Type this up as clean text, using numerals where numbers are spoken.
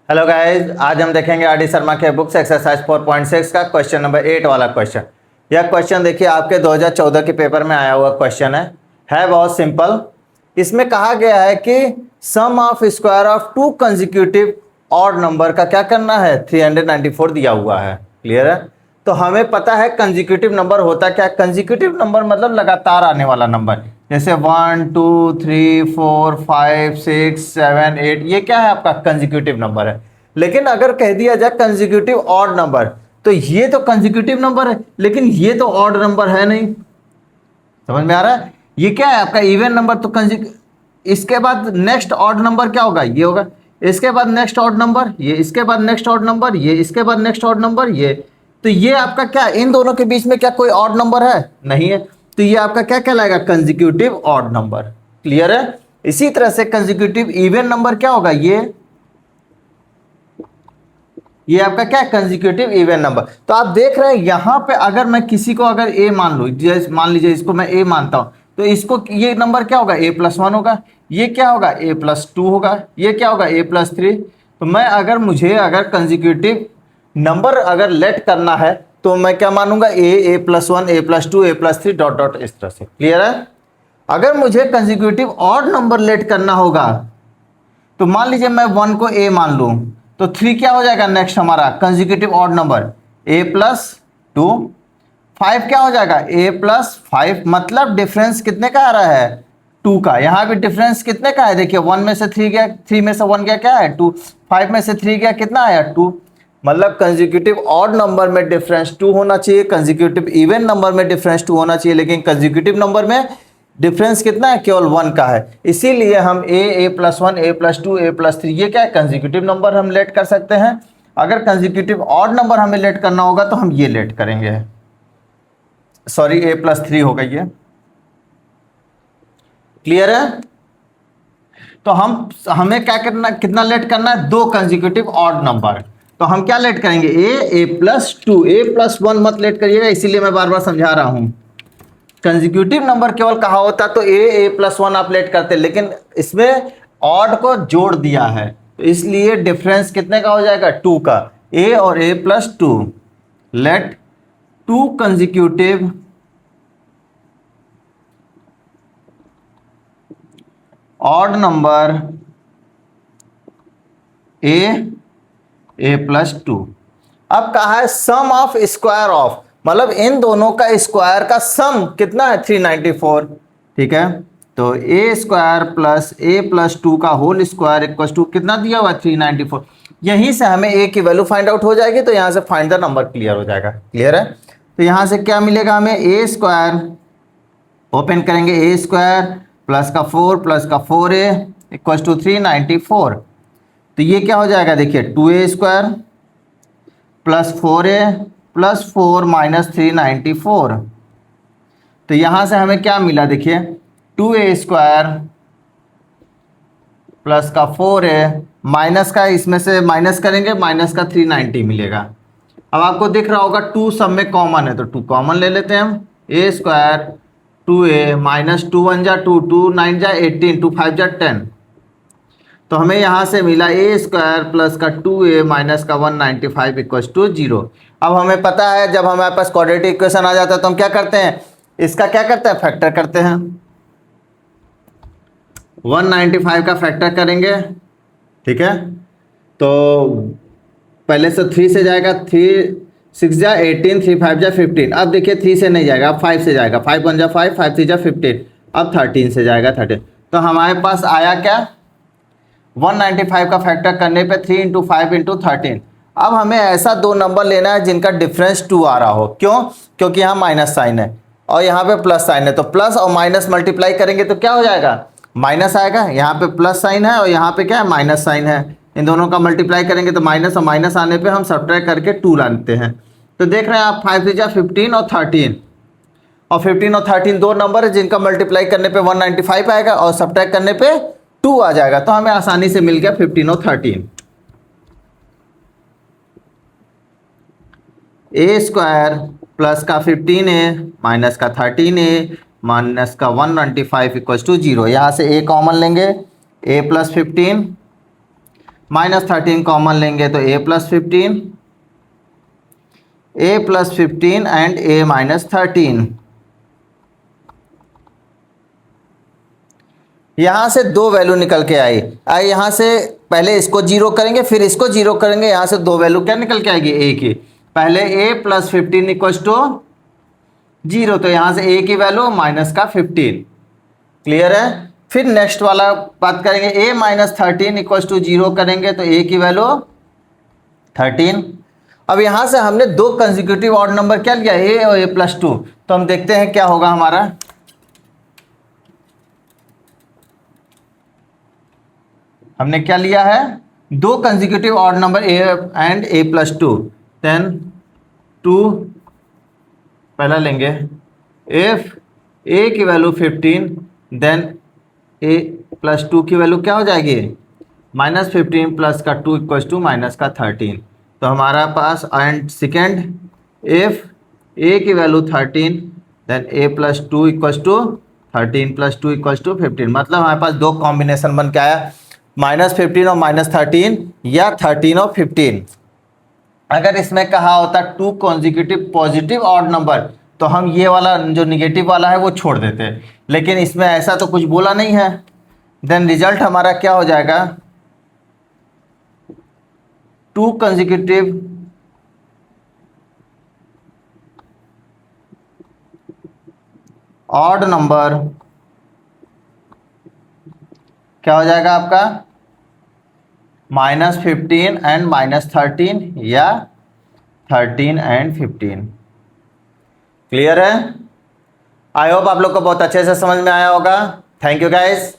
Hello guys, आज हम देखेंगे आर डी शर्मा के बुक्स एक्सरसाइज 4.6 का क्वेश्चन नंबर 8 वाला क्वेश्चन। यह क्वेश्चन देखिए आपके 2014 के पेपर में आया हुआ क्वेश्चन है बहुत सिंपल। इसमें कहा गया है कि sum of square of two consecutive odd number का क्या करना है, 394 दिया हुआ है। क्लियर है? तो हमें पता है कंसेक्यूटिव नंबर होता क्या। कंसेक्यूटिव नंबर मतलब लगातार आने वाला नंबर, जैसे 1 2 3 4 5 6 7 8, ये क्या है आपका कंसेक्यूटिव नंबर है। लेकिन अगर कह दिया जाए कंसेक्यूटिव ऑड नंबर, तो ये तो कंसेक्यूटिव नंबर है लेकिन ये तो ऑड नंबर है नहीं। समझ में आ रहा है? ये क्या है आपका इवन नंबर। तो इसके बाद नेक्स्ट ऑड नंबर क्या होगा, ये होगा। इसके बाद नेक्स्ट ऑड नंबर ये, इसके बाद नेक्स्ट ऑड नंबर ये, इसके बाद नेक्स्ट ऑड नंबर ये। तो ये आपका क्या, इन दोनों के बीच में क्या कोई ऑड नंबर है? नहीं है। तो ये आपका क्या कहलाएगा, कंसेक्यूटिव ऑड नंबर। क्लियर है? इसी तरह से कंसेक्यूटिव इवन नंबर क्या होगा, ये आपका क्या है, कंसेक्यूटिव इवन नंबर। तो आप देख रहे हैं यहां पे अगर मैं किसी को अगर ए मान लूं, जैसे मान लीजिए इसको मैं ए मानता हूं, तो इसको ये नंबर क्या होगा, a+1 होगा। ये क्या होगा, a+2 होगा। ये क्या होगा, a+3। तो मैं अगर मुझे अगर कंसेक्यूटिव नंबर अगर लेट करना है तो मैं क्या मानूंगा, a+1 a+2 a+3 dot dot इस तरह से। क्लियर है? अगर मुझे कंसेक्यूटिव ऑड नंबर लेट करना होगा तो मान लीजिए मैं 1 को a मान लूं, तो 3 क्या हो जाएगा नेक्स्ट हमारा कंसेक्यूटिव ऑड नंबर, a+2। 5 क्या हो जाएगा, a+5। मतलब डिफरेंस कितने का आ रहा है, 2 का। यहाँ भी डिफरेंस कितने का है, देखिए 1 में से 3 गया, 3 में से 1 गया, क्या है 2। 5 में से 3 गया, कितना आया 2। मतलब कंसेक्यूटिव ऑड नंबर में डिफरेंस 2 होना चाहिए, कंसेक्यूटिव इवन नंबर में डिफरेंस 2 होना चाहिए, लेकिन कंसेक्यूटिव नंबर में डिफरेंस कितना है, केवल 1 का है। इसीलिए हम a+1 a+2 a+3 ये क्या है, कंसेक्यूटिव नंबर हम लेट कर सकते हैं। अगर कंसेक्यूटिव ऑड नंबर हमें लेट करना होगा तो हम ये लेट करेंगे, सॉरी a+3 हो गई है। क्लियर है? तो हमें क्या करना, कितना लेट करना है, 2 कंसेक्यूटिव ऑड नंबर। तो हम क्या लेट करेंगे, a+2। a+1 मत लेट करिएगा, इसीलिए मैं बार बार समझा रहा हूं। कंसेक्यूटिव नंबर केवल कहा होता तो a+1 आप लेट करते, लेकिन इसमें ऑड को जोड़ दिया है तो इसलिए डिफरेंस कितने का हो जाएगा, 2 का। a और a+2 late 2 consecutive odd number a+2। अब कहा है सम ऑफ स्क्वायर ऑफ, मतलब इन दोनों का स्क्वायर का सम कितना है, 394। ठीक है? तो a² प्लस a+2 का होल स्क्वायर इक्वल टू कितना दिया हुआ, 394। यहीं से हमें a की वैल्यू फाइंड आउट हो जाएगी, तो यहां से फाइंड द नंबर क्लियर हो जाएगा। क्लियर है? तो यहां से क्या मिलेगा हमें, a², ओपन करेंगे, a² प्लस का 4 प्लस का 4a इक्वल टू 394। तो ये क्या हो जाएगा, देखिए 2a² plus 4a plus 4 minus 394। तो यहां से हमें क्या मिला, देखिए 2a² प्लस का 4a माइनस का, इसमें से माइनस करेंगे, माइनस का 390 मिलेगा। अब आपको दिख रहा होगा 2 सब में कॉमन है, तो 2 कॉमन ले लेते हैं हम। a² 2a माइनस 2 1 जा 2, 2 9 जा 18, 2 5 जा 10। तो हमें यहां से मिला a² प्लस का 2a माइनस का 195 इक्वल टू 0। अब हमें पता है जब हमारे पास क्वाड्रेटिक इक्वेशन आ जाता है तो हम क्या करते हैं, इसका क्या करते हैं, फैक्टर करते हैं। 195 का फैक्टर करेंगे। ठीक है? तो पहले से 3 से जाएगा, 3 6 जा 18, 3 5 जा 15। अब देखिए 3 से नहीं जाएगा, अब 5 से जाएगा, 5 1 जा 5, 5 3 जा 15। अब 13 से जाएगा, 13। तो हमारे पास आया क्या, 195 का फैक्टर करने पे 3 × 5 × 13। अब हमें ऐसा 2 नंबर लेना है जिनका डिफरेंस 2 आ रहा हो। क्यों? क्योंकि यहाँ माइनस साइन है और यहाँ पे प्लस साइन है, तो प्लस और माइनस मल्टीप्लाई करेंगे तो क्या हो जाएगा, माइनस आएगा। यहाँ पे प्लस साइन है और यहाँ पे क्या है, माइनस साइन है। इन दोनों का मल्टीप्लाई करेंगे तो माइनस और माइनस आने पे हम सब्ट्रैक्ट करके 2 लाते हैं। तो देख रहे हैं आप, 5 3 15 और 13, और 15 और 13 2 नंबर है जिनका मल्टीप्लाई करने पे 195 आएगा और सब्ट्रैक्ट करने पे 2 आ जाएगा। तो हमें आसानी से मिल गया 15 और 13। a² प्लस का 15a माइनस का 13a माइनस का 195 इक्वल टू 0। यहाँ से a कॉमन लेंगे, a+15 -13 कॉमन लेंगे तो a+15, a+15 एंड a-13। यहाँ से दो वैल्यू निकल के आई। यहाँ से पहले इसको जीरो करेंगे, फिर इसको जीरो करेंगे, यहाँ से दो वैल्यू क्या निकल के आएगी, a की। पहले a+15 इक्वल्स टू 0, तो यहाँ से a की वैल्यू माइनस का 15। क्लियर है। फिर नेक्स्ट वाला बात करेंगे, a-13 इक्वल्स टू 0 करेंगे तो a की वैल्यू 13। अब यहाँ से हमने दो कंसेक्यूटिव ऑड नंबर क्या लिया, a और a+2, तो हम देखते हैं क्या होगा हमारा। हमने क्या लिया है, दो consecutive odd number a and a+2, then 2 पहला लेंगे, इफ a की वैल्यू 15 देन a+2 की वैल्यू क्या हो जाएगी, -15 प्लस का 2 इक्वल्स टू माइनस का 13। तो हमारा पास एंड सेकेंड, इफ a की value 13 then a+2 equals to 13 + 2 equals to 15। मतलब हमारे पास दो कॉम्बिनेशन बन के आया, -15 और -13 या 13 और 15। अगर इसमें कहा होता two consecutive positive odd number तो हम ये वाला जो निगेटिव वाला है वो छोड़ देते, लेकिन इसमें ऐसा तो कुछ बोला नहीं है। देन रिजल्ट हमारा क्या हो जाएगा, टू कॉन्जिक्यूटिव ऑड नंबर क्या हो जाएगा आपका, -15 एंड -13 या 13 एंड 15। क्लियर है। आई होप आप लोग को बहुत अच्छे से समझ में आया होगा। Thank you guys.